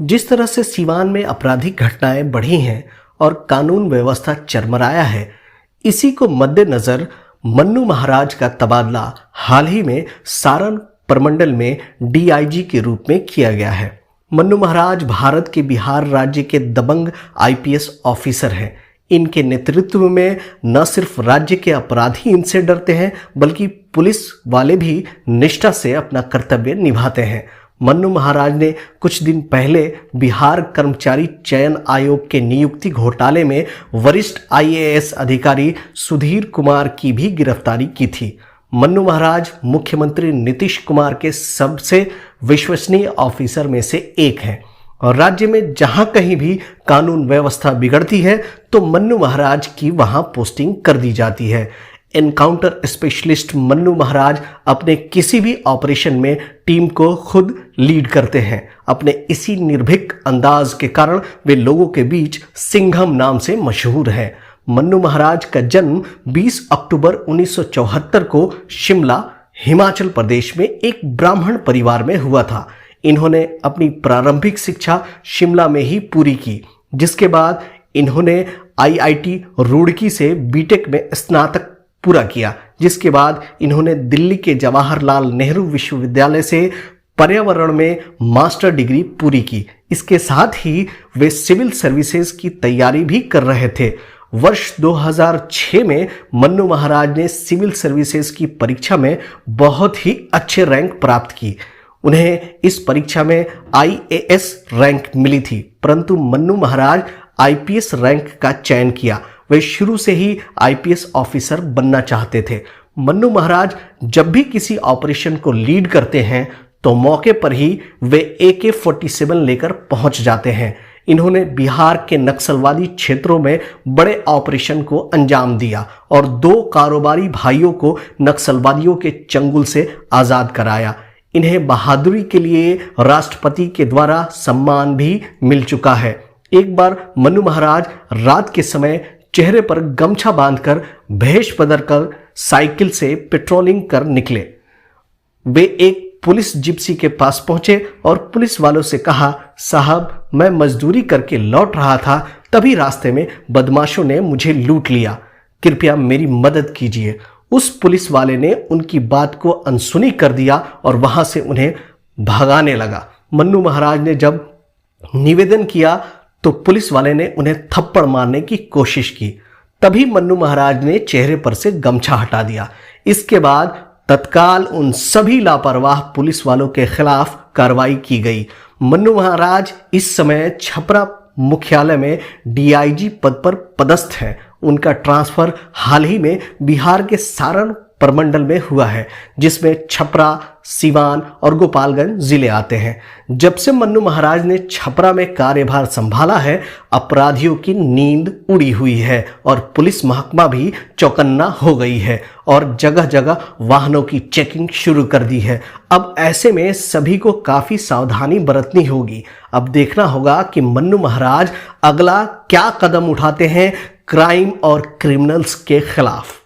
जिस तरह से सीवान में आपराधिक घटनाएं बढ़ी हैं और कानून व्यवस्था चरमराया है, इसी को मद्देनजर मन्नू महाराज का तबादला हाल ही में सारण प्रमंडल में डीआईजी के रूप में किया गया है। मन्नू महाराज भारत के बिहार राज्य के दबंग आईपीएस ऑफिसर हैं। इनके नेतृत्व में न सिर्फ राज्य के अपराधी इनसे डरते हैं, बल्कि पुलिस वाले भी निष्ठा से अपना कर्तव्य निभाते हैं। मन्नू महाराज ने कुछ दिन पहले बिहार कर्मचारी चयन आयोग के नियुक्ति घोटाले में वरिष्ठ आईएएस अधिकारी सुधीर कुमार की भी गिरफ्तारी की थी। मन्नू महाराज मुख्यमंत्री नीतीश कुमार के सबसे विश्वसनीय ऑफिसर में से एक हैं और राज्य में जहां कहीं भी कानून व्यवस्था बिगड़ती है तो मन्नू महाराज की वहां पोस्टिंग कर दी जाती है। एनकाउंटर स्पेशलिस्ट मन्नू महाराज अपने किसी भी ऑपरेशन में टीम को खुद लीड करते हैं। अपने इसी निर्भीक अंदाज के कारण वे लोगों के बीच सिंघम नाम से मशहूर है। मन्नू महाराज का जन्म 20 अक्टूबर 1974 को शिमला, हिमाचल प्रदेश में एक ब्राह्मण परिवार में हुआ था। इन्होंने अपनी प्रारंभिक शिक्षा शिमला में ही पूरी की, जिसके बाद इन्होंने आईआईटी रुड़की से बीटेक में स्नातक पूरा किया, जिसके बाद इन्होंने दिल्ली के जवाहरलाल नेहरू विश्वविद्यालय से पर्यावरण में मास्टर डिग्री पूरी की। इसके साथ ही वे सिविल सर्विसेज की तैयारी भी कर रहे थे। वर्ष 2006 में मन्नू महाराज ने सिविल सर्विसेज की परीक्षा में बहुत ही अच्छे रैंक प्राप्त की। उन्हें इस परीक्षा में आईएएस रैंक मिली थी, परंतु मन्नू महाराज आईपीएस रैंक का चयन किया। वे शुरू से ही आईपीएस ऑफिसर बनना चाहते थे। मन्नू महाराज जब भी किसी ऑपरेशन को लीड करते हैं तो मौके पर ही वे AK-47 लेकर पहुंच जाते हैं। इन्होंने बिहार के नक्सलवादी क्षेत्रों में बड़े ऑपरेशन को अंजाम दिया और 2 कारोबारी भाइयों को नक्सलवादियों के चंगुल से आजाद कराया। इन्हें बहादुरी के लिए राष्ट्रपति के द्वारा सम्मान भी मिल चुका है। एक बार मन्नू महाराज रात के समय चेहरे पर गमछा बांधकर भेष बदलकर साइकिल से पेट्रोलिंग कर निकले। वे एक पुलिस जिप्सी के पास पहुंचे और पुलिस वालों से कहा, साहब मैं मजदूरी करके लौट रहा था, तभी रास्ते में बदमाशों ने मुझे लूट लिया, कृपया मेरी मदद कीजिए। उस पुलिस वाले ने उनकी बात को अनसुनी कर दिया और वहां से उन्हें भगाने लगा। मन्नू महाराज ने जब निवेदन किया तो पुलिस वाले ने उन्हें थप्पड़ मारने की कोशिश की। तभी मन्नू महाराज ने चेहरे पर से गमछा हटा दिया। इसके बाद तत्काल उन सभी लापरवाह पुलिस वालों के खिलाफ कार्रवाई की गई। मन्नू महाराज इस समय छपरा मुख्यालय में डीआईजी पद पर पदस्थ हैं। उनका ट्रांसफर हाल ही में बिहार के सारण प्रमंडल में हुआ है, जिसमें छपरा, सीवान और गोपालगंज जिले आते हैं। जब से मन्नू महाराज ने छपरा में कार्यभार संभाला है, अपराधियों की नींद उड़ी हुई है और पुलिस महकमा भी चौकन्ना हो गई है और जगह जगह वाहनों की चेकिंग शुरू कर दी है। अब ऐसे में सभी को काफी सावधानी बरतनी होगी। अब देखना होगा कि मन्नू महाराज अगला क्या कदम उठाते हैं क्राइम और क्रिमिनल्स के खिलाफ।